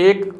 1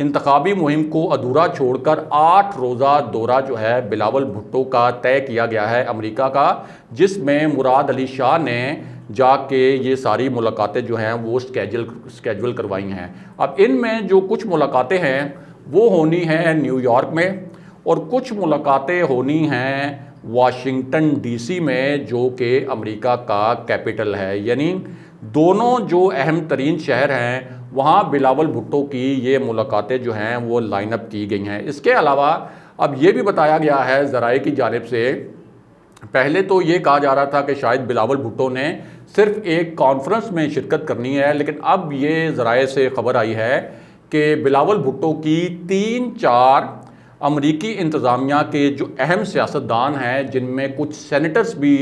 انتخابی مہم کو ادھورا چھوڑ کر 8 روزہ دورہ جو ہے بلاول بھٹو کا طے کیا گیا ہے امریکہ کا، جس میں مراد علی شاہ نے جا کے یہ ساری ملاقاتیں جو ہیں وہ سکیجول کروائی ہیں۔ اب ان میں جو کچھ ملاقاتیں ہیں وہ ہونی ہیں نیو یارک میں، اور کچھ ملاقاتیں ہونی ہیں واشنگٹن ڈی سی میں، جو کہ امریکہ کا کیپٹل ہے۔ یعنی دونوں جو اہم ترین شہر ہیں وہاں بلاول بھٹو کی یہ ملاقاتیں جو ہیں وہ لائن اپ کی گئی ہیں۔ اس کے علاوہ اب یہ بھی بتایا گیا ہے ذرائع کی جانب سے، پہلے تو یہ کہا جا رہا تھا کہ شاید بلاول بھٹو نے صرف ایک کانفرنس میں شرکت کرنی ہے، لیکن اب یہ ذرائع سے خبر آئی ہے کہ بلاول بھٹو کی 3-4 امریکی انتظامیہ کے جو اہم سیاستدان ہیں، جن میں کچھ سینیٹرز بھی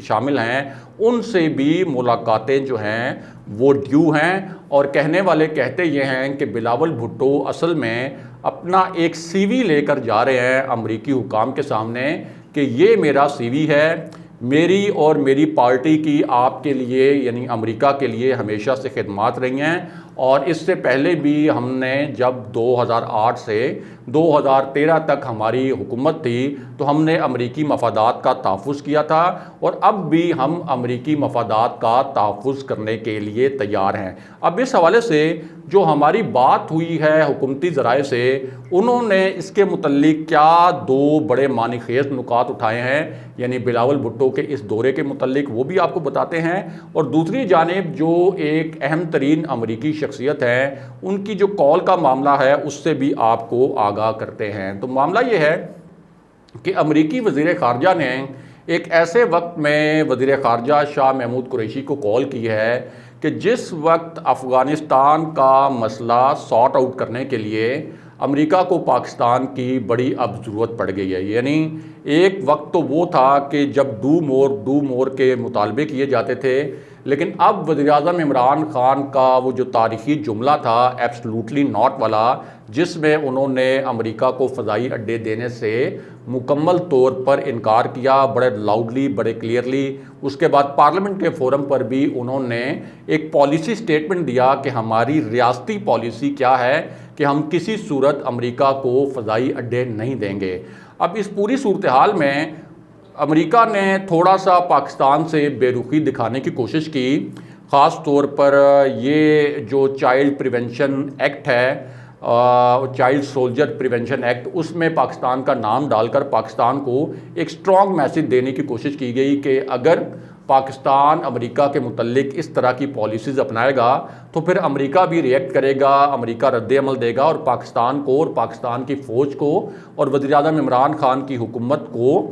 شامل ہیں، ان سے بھی ملاقاتیں جو ہیں وہ ڈیو ہیں۔ اور کہنے والے کہتے یہ ہیں کہ بلاول بھٹو اصل میں اپنا ایک سی وی لے کر جا رہے ہیں امریکی حکام کے سامنے کہ یہ میرا سی وی ہے، میری اور میری پارٹی کی آپ کے لیے یعنی امریکہ کے لیے ہمیشہ سے خدمات رہی ہیں، اور اس سے پہلے بھی ہم نے جب 2008 سے 2013 تک ہماری حکومت تھی تو ہم نے امریکی مفادات کا تحفظ کیا تھا، اور اب بھی ہم امریکی مفادات کا تحفظ کرنے کے لیے تیار ہیں۔ اب اس حوالے سے جو ہماری بات ہوئی ہے حکومتی ذرائع سے، انہوں نے اس کے متعلق کیا 2 بڑے معنی خیز نکات اٹھائے ہیں، یعنی بلاول بھٹو کے اس دورے کے متعلق وہ بھی آپ کو بتاتے ہیں، اور دوسری جانب جو ایک اہم ترین امریکی شخصیت ہے ان کی جو کال کا معاملہ ہے اس سے بھی آپ کو آگاہ کرتے ہیں۔ تو معاملہ یہ ہے کہ امریکی وزیر خارجہ نے ایک ایسے وقت میں وزیر خارجہ شاہ محمود قریشی کو کال کی ہے کہ جس وقت افغانستان کا مسئلہ سارٹ آؤٹ کرنے کے لیے امریکہ کو پاکستان کی بڑی اب ضرورت پڑ گئی ہے۔ یعنی ایک وقت تو وہ تھا کہ جب ڈو مور کے مطالبے کیے جاتے تھے، لیکن اب وزیراعظم عمران خان کا وہ جو تاریخی جملہ تھا ایبسلوٹلی ناٹ والا، جس میں انہوں نے امریکہ کو فضائی اڈے دینے سے مکمل طور پر انکار کیا، بڑے لاؤڈلی بڑے کلیئرلی، اس کے بعد پارلیمنٹ کے فورم پر بھی انہوں نے ایک پالیسی سٹیٹمنٹ دیا کہ ہماری ریاستی پالیسی کیا ہے کہ ہم کسی صورت امریکہ کو فضائی اڈے نہیں دیں گے۔ اب اس پوری صورتحال میں امریکہ نے تھوڑا سا پاکستان سے بے رخی دکھانے کی کوشش کی، خاص طور پر یہ جو چائلڈ پریونشن ایکٹ ہے، چائلڈ سولجر پریونشن ایکٹ، اس میں پاکستان کا نام ڈال کر پاکستان کو ایک سٹرونگ میسج دینے کی کوشش کی گئی کہ اگر پاکستان امریکہ کے متعلق اس طرح کی پالیسیز اپنائے گا تو پھر امریکہ بھی ریئیکٹ کرے گا، امریکہ رد عمل دے گا، اور پاکستان کو اور پاکستان کی فوج کو اور وزیراعظم عمران خان کی حکومت کو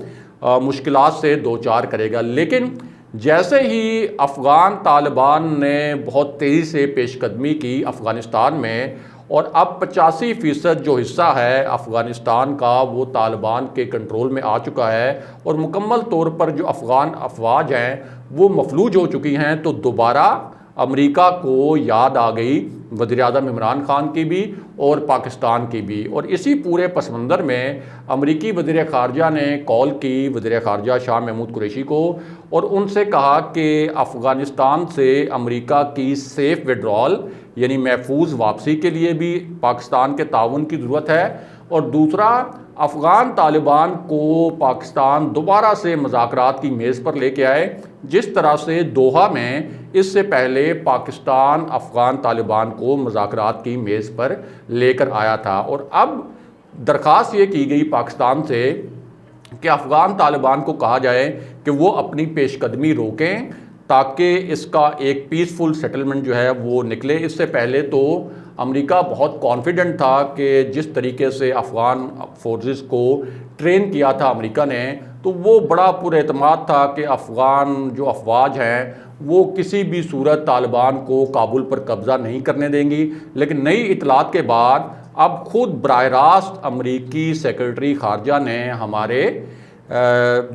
مشکلات سے دوچار کرے گا۔ لیکن جیسے ہی افغان طالبان نے بہت تیزی سے پیش قدمی کی افغانستان میں، اور اب 85% جو حصہ ہے افغانستان کا وہ طالبان کے کنٹرول میں آ چکا ہے، اور مکمل طور پر جو افغان افواج ہیں وہ مفلوج ہو چکی ہیں، تو دوبارہ امریکہ کو یاد آ گئی وزیراعظم عمران خان کی بھی اور پاکستان کی بھی۔ اور اسی پورے پس منظر میں امریکی وزیر خارجہ نے کال کی وزیر خارجہ شاہ محمود قریشی کو، اور ان سے کہا کہ افغانستان سے امریکہ کی سیف وڈرال یعنی محفوظ واپسی کے لیے بھی پاکستان کے تعاون کی ضرورت ہے، اور دوسرا افغان طالبان کو پاکستان دوبارہ سے مذاکرات کی میز پر لے کے آئے، جس طرح سے دوحہ میں اس سے پہلے پاکستان افغان طالبان کو مذاکرات کی میز پر لے کر آیا تھا۔ اور اب درخواست یہ کی گئی پاکستان سے کہ افغان طالبان کو کہا جائے کہ وہ اپنی پیش قدمی روکیں تاکہ اس کا ایک پیسفل سیٹلمنٹ جو ہے وہ نکلے۔ اس سے پہلے تو امریکہ بہت کانفیڈنٹ تھا کہ جس طریقے سے افغان فورسز کو ٹرین کیا تھا امریکہ نے، تو وہ بڑا پر اعتماد تھا کہ افغان جو افواج ہیں وہ کسی بھی صورت طالبان کو کابل پر قبضہ نہیں کرنے دیں گی۔ لیکن نئی اطلاعات کے بعد اب خود براہ راست امریکی سیکرٹری خارجہ نے ہمارے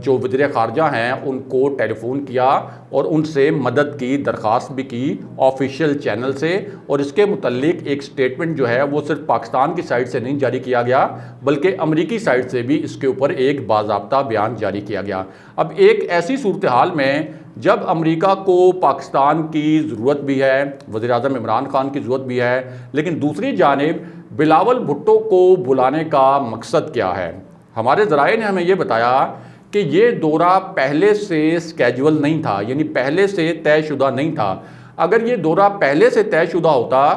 جو وزیر خارجہ ہیں ان کو ٹیلی فون کیا اور ان سے مدد کی درخواست بھی کی آفیشیل چینل سے، اور اس کے متعلق ایک سٹیٹمنٹ جو ہے وہ صرف پاکستان کی سائٹ سے نہیں جاری کیا گیا بلکہ امریکی سائٹ سے بھی اس کے اوپر ایک باضابطہ بیان جاری کیا گیا۔ اب ایک ایسی صورتحال میں جب امریکہ کو پاکستان کی ضرورت بھی ہے، وزیر اعظم عمران خان کی ضرورت بھی ہے، لیکن دوسری جانب بلاول بھٹو کو بلانے کا مقصد کیا ہے؟ ہمارے ذرائع نے ہمیں یہ بتایا کہ یہ دورہ پہلے سے سکیجول نہیں تھا، یعنی پہلے سے طے شدہ نہیں تھا۔ اگر یہ دورہ پہلے سے طے شدہ ہوتا،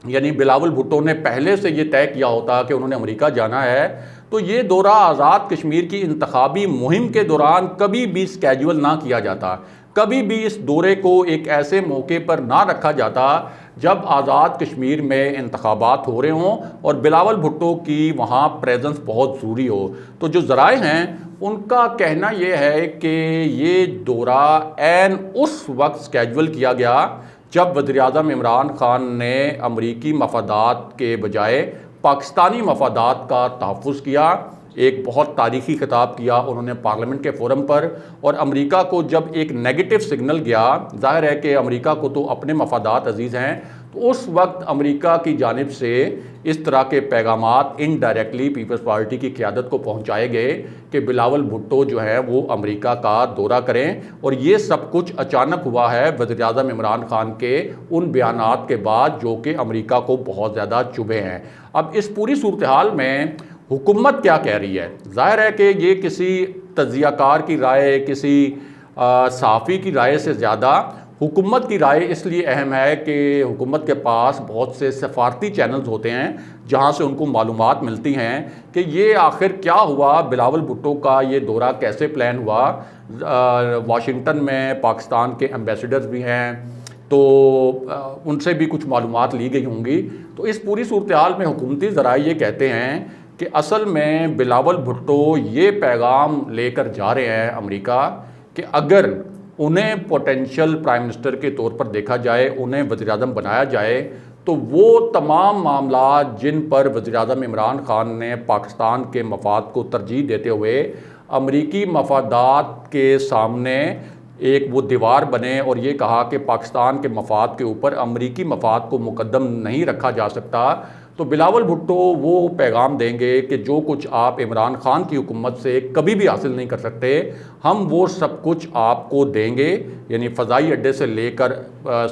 یعنی بلاول بھٹو نے پہلے سے یہ طے کیا ہوتا کہ انہوں نے امریکہ جانا ہے، تو یہ دورہ آزاد کشمیر کی انتخابی مہم کے دوران کبھی بھی سکیجول نہ کیا جاتا، کبھی بھی اس دورے کو ایک ایسے موقع پر نہ رکھا جاتا جب آزاد کشمیر میں انتخابات ہو رہے ہوں اور بلاول بھٹو کی وہاں پریزنس بہت ضروری ہو۔ تو جو ذرائع ہیں ان کا کہنا یہ ہے کہ یہ دورہ عین اس وقت سکیجول کیا گیا جب وزیراعظم عمران خان نے امریکی مفادات کے بجائے پاکستانی مفادات کا تحفظ کیا، ایک بہت تاریخی خطاب کیا انہوں نے پارلیمنٹ کے فورم پر، اور امریکہ کو جب ایک نیگیٹو سگنل گیا، ظاہر ہے کہ امریکہ کو تو اپنے مفادات عزیز ہیں، تو اس وقت امریکہ کی جانب سے اس طرح کے پیغامات انڈائریکٹلی پیپلز پارٹی کی قیادت کو پہنچائے گئے کہ بلاول بھٹو جو ہے وہ امریکہ کا دورہ کریں، اور یہ سب کچھ اچانک ہوا ہے وزیر اعظم عمران خان کے ان بیانات کے بعد جو کہ امریکہ کو بہت زیادہ چبھے ہیں۔ اب اس پوری صورتحال میں حکومت کیا کہہ رہی ہے؟ ظاہر ہے کہ یہ کسی تجزیہ کار کی رائے، کسی صحافی کی رائے سے زیادہ حکومت کی رائے اس لیے اہم ہے کہ حکومت کے پاس بہت سے سفارتی چینلز ہوتے ہیں جہاں سے ان کو معلومات ملتی ہیں کہ یہ آخر کیا ہوا، بلاول بھٹو کا یہ دورہ کیسے پلان ہوا۔ واشنگٹن میں پاکستان کے ایمبیسڈرز بھی ہیں، تو ان سے بھی کچھ معلومات لی گئی ہوں گی۔ تو اس پوری صورتحال میں حکومتی ذرائع یہ کہتے ہیں کہ اصل میں بلاول بھٹو یہ پیغام لے کر جا رہے ہیں امریکہ کہ اگر انہیں پوٹینشیل پرائم منسٹر کے طور پر دیکھا جائے، انہیں وزیر اعظم بنایا جائے، تو وہ تمام معاملات جن پر وزیر اعظم عمران خان نے پاکستان کے مفاد کو ترجیح دیتے ہوئے امریکی مفادات کے سامنے ایک وہ دیوار بنے اور یہ کہا کہ پاکستان کے مفاد کے اوپر امریکی مفاد کو مقدم نہیں رکھا جا سکتا، تو بلاول بھٹو وہ پیغام دیں گے کہ جو کچھ آپ عمران خان کی حکومت سے کبھی بھی حاصل نہیں کر سکتے، ہم وہ سب کچھ آپ کو دیں گے، یعنی فضائی اڈے سے لے کر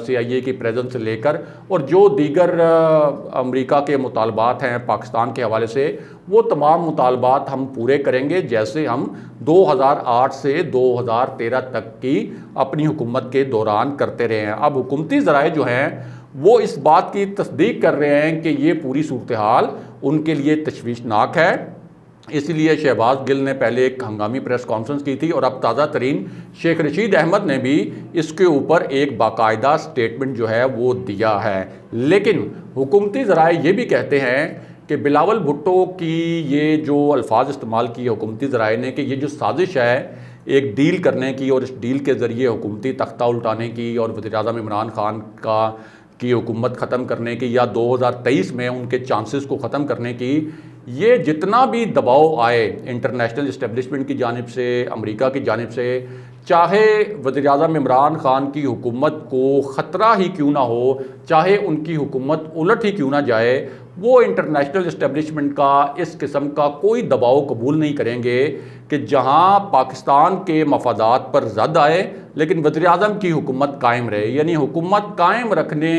CIA کی پریزنس سے لے کر اور جو دیگر امریکہ کے مطالبات ہیں پاکستان کے حوالے سے، وہ تمام مطالبات ہم پورے کریں گے جیسے ہم 2008 سے 2013 تک کی اپنی حکومت کے دوران کرتے رہے ہیں۔ اب حکومتی ذرائع جو ہیں وہ اس بات کی تصدیق کر رہے ہیں کہ یہ پوری صورتحال ان کے لیے تشویشناک ہے، اس لیے شہباز گل نے پہلے ایک ہنگامی پریس کانفرنس کی تھی اور اب تازہ ترین شیخ رشید احمد نے بھی اس کے اوپر ایک باقاعدہ سٹیٹمنٹ جو ہے وہ دیا ہے۔ لیکن حکومتی ذرائع یہ بھی کہتے ہیں کہ بلاول بھٹو کی یہ جو الفاظ استعمال کیے حکومتی ذرائع نے کہ یہ جو سازش ہے ایک ڈیل کرنے کی اور اس ڈیل کے ذریعے حکومتی تختہ الٹانے کی اور وزیر اعظم عمران خان کی حکومت ختم کرنے کی یا 2023 میں ان کے چانسز کو ختم کرنے کی، یہ جتنا بھی دباؤ آئے انٹرنیشنل اسٹیبلشمنٹ کی جانب سے، امریکہ کی جانب سے، چاہے وزیر اعظم عمران خان کی حکومت کو خطرہ ہی کیوں نہ ہو، چاہے ان کی حکومت الٹ ہی کیوں نہ جائے، وہ انٹرنیشنل اسٹیبلشمنٹ کا اس قسم کا کوئی دباؤ قبول نہیں کریں گے کہ جہاں پاکستان کے مفادات پر زد آئے لیکن وزیر اعظم کی حکومت قائم رہے، یعنی حکومت قائم رکھنے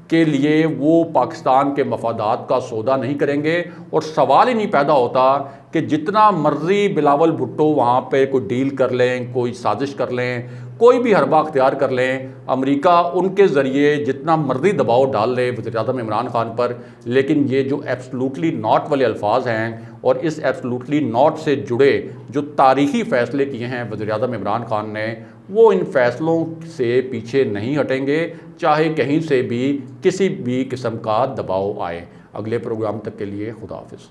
کے لیے وہ پاکستان کے مفادات کا سودا نہیں کریں گے۔ اور سوال ہی نہیں پیدا ہوتا کہ جتنا مرضی بلاول بھٹو وہاں پہ کوئی ڈیل کر لیں، کوئی سازش کر لیں، کوئی بھی حربہ اختیار کر لیں، امریکہ ان کے ذریعے جتنا مرضی دباؤ ڈال لے وزیر اعظم عمران خان پر، لیکن یہ جو ایبسلوٹلی ناٹ والے الفاظ ہیں اور اس ایبسلوٹلی ناٹ سے جڑے جو تاریخی فیصلے کیے ہیں وزیر اعظم عمران خان نے، وہ ان فیصلوں سے پیچھے نہیں ہٹیں گے، چاہے کہیں سے بھی کسی بھی قسم کا دباؤ آئے۔ اگلے پروگرام تک کے لیے خدا حافظ۔